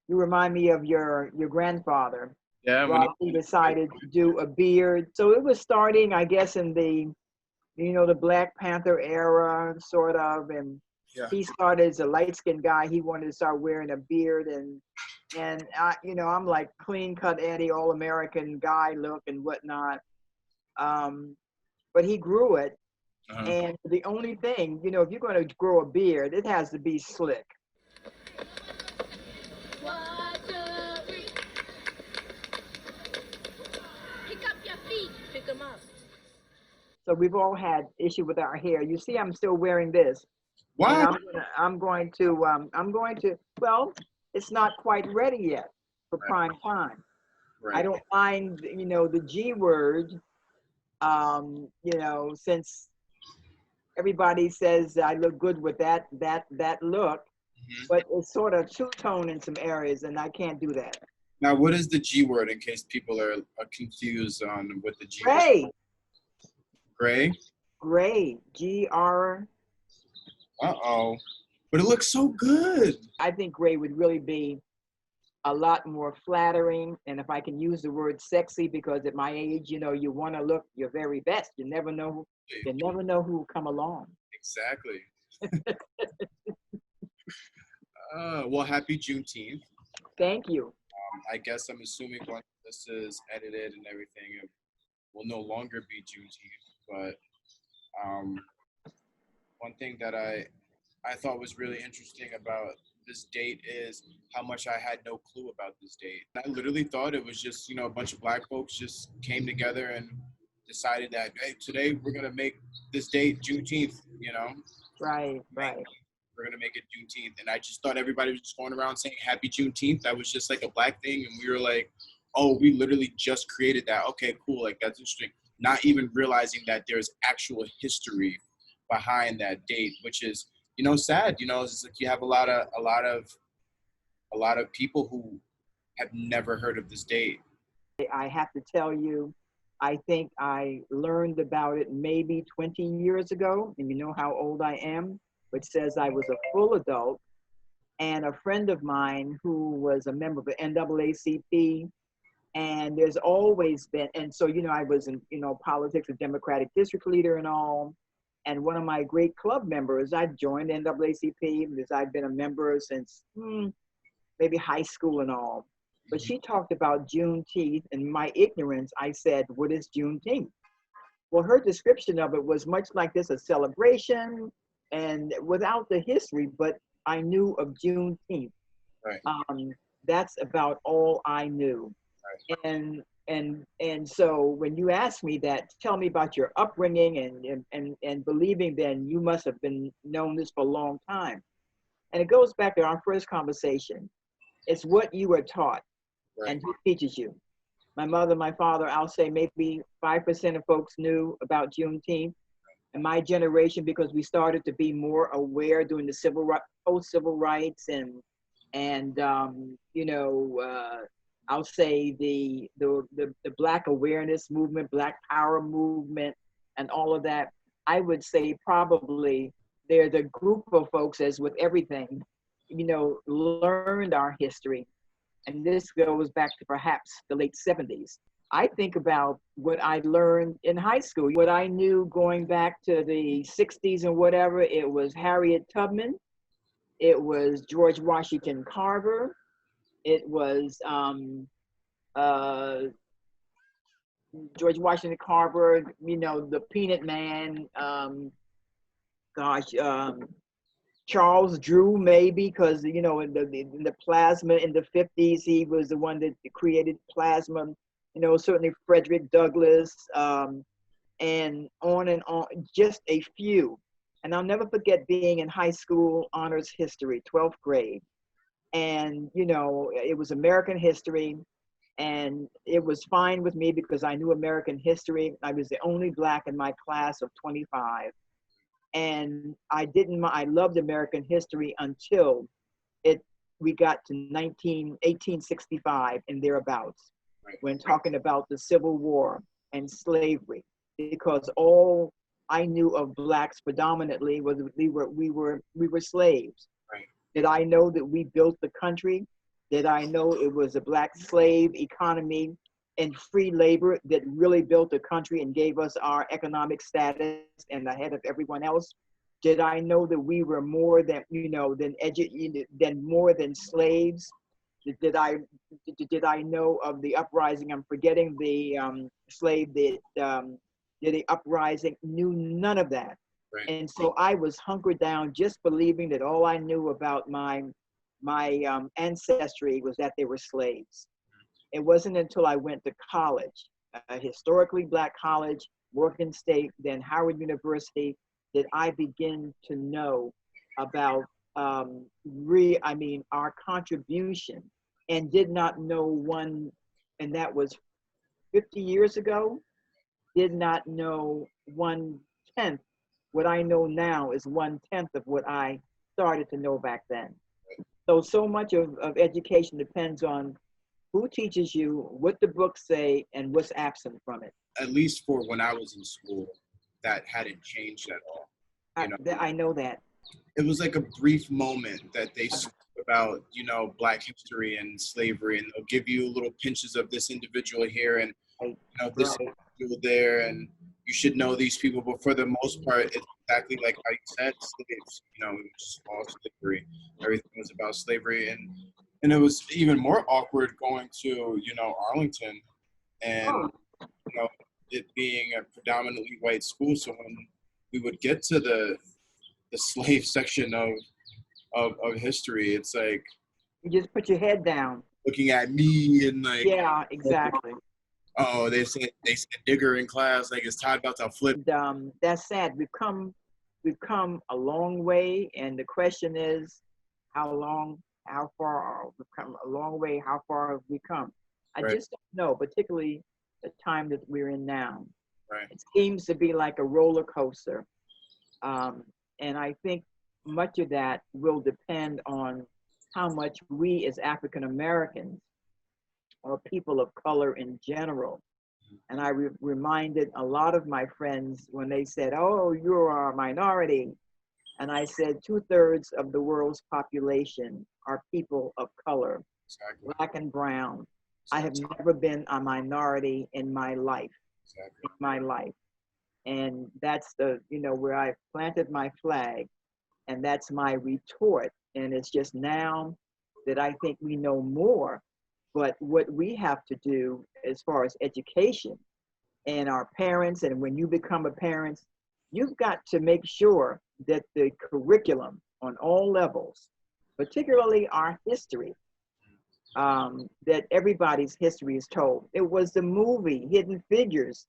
You remind me of your grandfather. Yeah, when Well, he decided to do a beard. So it was starting, I guess, in the, the Black Panther era, sort of. And yeah. he started as a light-skinned guy. He wanted to start wearing a beard, and I, I'm like clean cut Eddie, all American guy look and whatnot. Um, but he grew it. Uh-huh. And the only thing, if you're going to grow a beard, it has to be slick. Pick up your feet. Pick them up. So we've all had issue with our hair. You see, I'm still wearing this, and What? I'm going to. Well, it's not quite ready yet for Right, prime time. I right. don't mind, the G word, since everybody says I look good with that look, Mhm. but it's sort of two-tone in some areas, and I can't do that. Now, what is the G word in case people are confused on what the G word is? Gray, Gray? gray, G-R. Uh-oh. But it looks so good. I think gray would really be a lot more flattering, and if I can use the word sexy, because at my age, you want to look your very best. You never know who will come along. Exactly. Well, happy Juneteenth. Thank you. I guess I'm assuming once this is edited and everything, it will no longer be Juneteenth. But um, one thing that I thought was really interesting about this date is how much I had no clue about this date. I literally thought it was just, a bunch of black folks just came together and decided that, hey, today we're going to make this date Juneteenth, Right, right. we're going to make it Juneteenth. And I just thought everybody was just going around saying happy Juneteenth. That was just like a black thing. And we were like, oh, we literally just created that. Okay, cool. Like, that's interesting. Not even realizing that there's actual history behind that date, which is, sad. It's like you have a lot of people who have never heard of this date. I have to tell you, I think I learned about it maybe 20 years ago, and you know how old I am, which says I was a full adult. And a friend of mine who was a member of the NAACP, and there's always been, and so, I was in, politics, a Democratic district leader and all. And one of my great club members, I joined NAACP because I've been a member since maybe high school and all. But she talked about Juneteenth, and my ignorance, I said, what is Juneteenth? Well, her description of it was much like this, a celebration, and without the history, but I knew of Juneteenth. Right. That's about all I knew. Right. And so when you ask me that, tell me about your upbringing and believing, then you must have been known this for a long time. And it goes back to our first conversation. It's what you were taught. Right. And who teaches you. My mother, my father, I'll say maybe 5% of folks knew about Juneteenth. And my generation, because we started to be more aware during the post-civil rights and I'll say the Black awareness movement, Black power movement, and all of that. I would say probably they're the group of folks, as with everything, learned our history. And this goes back to perhaps the late 70s. I think about what I learned in high school, what I knew going back to the 60s and whatever. It was Harriet Tubman. It was George Washington Carver. It was George Washington Carver, the Peanut Man, Charles Drew, maybe, because, in the plasma in the 50s, he was the one that created plasma, certainly Frederick Douglass, and on, just a few. And I'll never forget being in high school honors history, 12th grade. And, it was American history, and it was fine with me because I knew American history. I was the only Black in my class of 25. And I loved American history until we got to 1865 and thereabouts, when talking about the Civil War and slavery, because all I knew of Blacks predominantly was we were slaves. Right. Did I know that we built the country? Did I know it was a black slave economy and free labor that really built the country and gave us our economic status and ahead of everyone else? Did I know that we were more than, than more than slaves? Did I know of the uprising? I'm forgetting the slave that did the uprising. Knew none of that, Right. and so I was hunkered down, just believing that all I knew about my ancestry was that they were slaves. It wasn't until I went to college, a historically black college, Morgan State, then Howard University, that I begin to know about our contribution, and did not know one, and that was 50 years ago, did not know 1/10. What I know now is 1/10 of what I started to know back then. So much of education depends on who teaches you, what the books say, and what's absent from it. At least for when I was in school, that hadn't changed at all. I know that. It was like a brief moment that they spoke about, Black history and slavery, and they'll give you little pinches of this individual here and this individual there, and you should know these people. But for the most part, it's exactly like how you said, slaves. It was just all slavery. Everything was about slavery, and it was even more awkward going to Arlington, and it being a predominantly white school. So when we would get to the slave section of history, it's like you just put your head down, looking at me and like, yeah, exactly. Oh, they said nigger in class, like it's Todd about to flip. And, that's sad. We've come a long way, and the question is, how far we've come a long way. How far have we come? I just don't know, particularly the time that we're in now. Right. It seems to be like a roller coaster. And I think much of that will depend on how much we as African Americans or people of color in general. And I reminded a lot of my friends when they said, oh, you're a minority. And I said 2/3 of the world's population are people of color, Exactly. black and brown. I have never been a minority in my life. Exactly. And that's where I planted my flag, and that's my retort. And it's just now that I think we know more, but what we have to do as far as education and our parents, and when you become a parent, you've got to make sure that the curriculum on all levels, particularly our history, that everybody's history is told. It was the movie Hidden Figures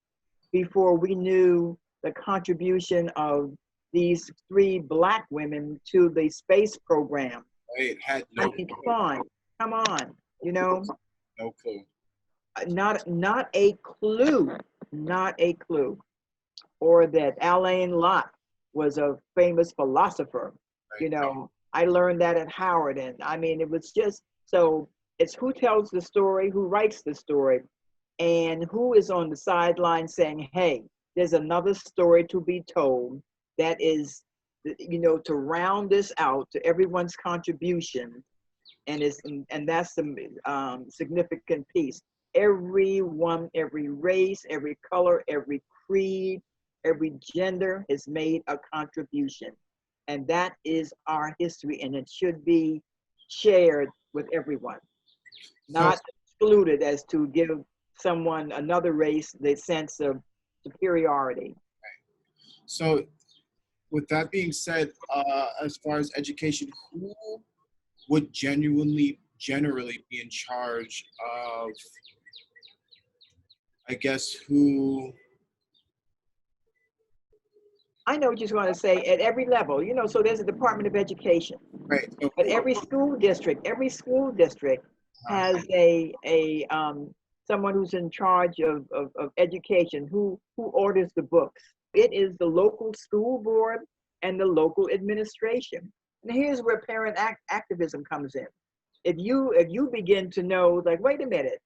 before we knew the contribution of these 3 Black women to the space program. It had no clue. Come on, No clue. Not a clue. Or that Alain Locke was a famous philosopher. Right. I learned that at Howard, and I mean, it was just, so it's who tells the story, who writes the story, and who is on the sideline saying, hey, there's another story to be told that is, to round this out to everyone's contribution. And that's the significant piece. Everyone, every race, every color, every creed, every gender has made a contribution. And that is our history, and it should be shared with everyone, not excluded as to give someone, another race, the sense of superiority. So with that being said, as far as education, who would generally be in charge of, I guess, who? I know what you're going to say, at every level, so there's a Department of Education. Right. So but every school district has someone who's in charge of education, who orders the books. It is the local school board and the local administration. And here's where parent activism comes in. If you begin to know, like, wait a minute,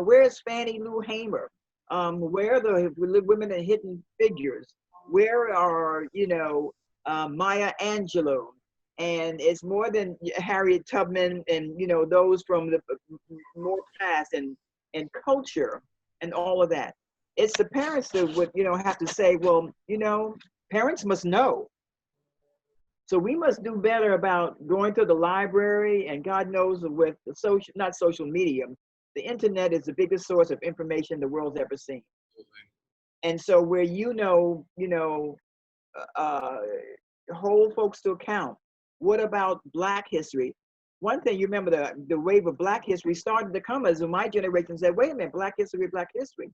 where's Fannie Lou Hamer? Where are the women in Hidden Figures? Where are, Maya Angelou And it's more than Harriet Tubman and, you know, those from the more past and culture and all of that. It's the parents that would, you know, have to say, well, you know, parents must know. So we must do better about going to the library, and God knows with the social, not social media, the internet is the biggest source of information the world's ever seen. And so where hold folks to account. What about Black history? One thing you remember, the wave of Black history started to come as my generation said, wait a minute, Black history, Black history.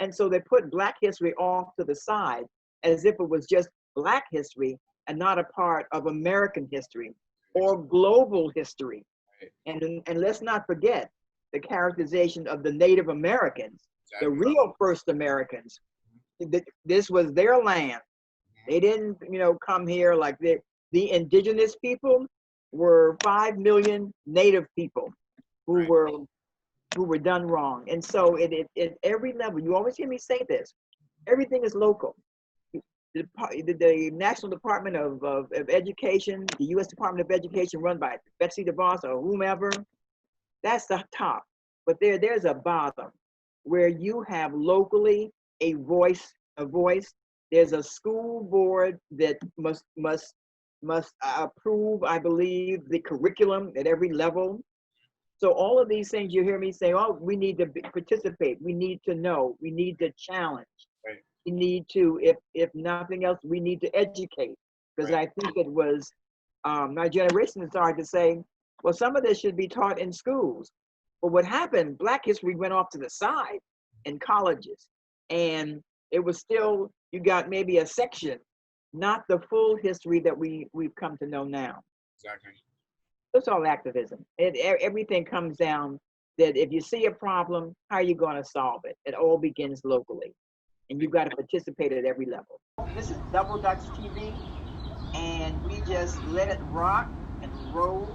And so they put Black history off to the side as if it was just Black history and not a part of American history or global history. And let's not forget the characterization of the Native Americans, the real first Americans. This was their land. They didn't, you know, come here like the indigenous people were 5 million Native people who were done wrong. And so at every level, you always hear me say this, everything is local. The National Department of Education, the U.S. Department of Education run by Betsy DeVos or whomever, that's the top. But there's a bottom where you have locally a voice. There's a school board that must approve, I believe, the curriculum at every level. So all of these things you hear me say, oh, we need to participate. We need to know. We need to challenge. Right. We need to, if nothing else, we need to educate. Because I think it was, my generation started to say, well, some of this should be taught in schools. But what happened, Black history went off to the side in colleges. And it was still, you got maybe a section, not the full history that we've come to know now. Exactly. It's all activism. Everything comes down that if you see a problem, how are you going to solve it? It all begins locally. And you've got to participate at every level. This is Double Dutch TV, and we just let it rock and roll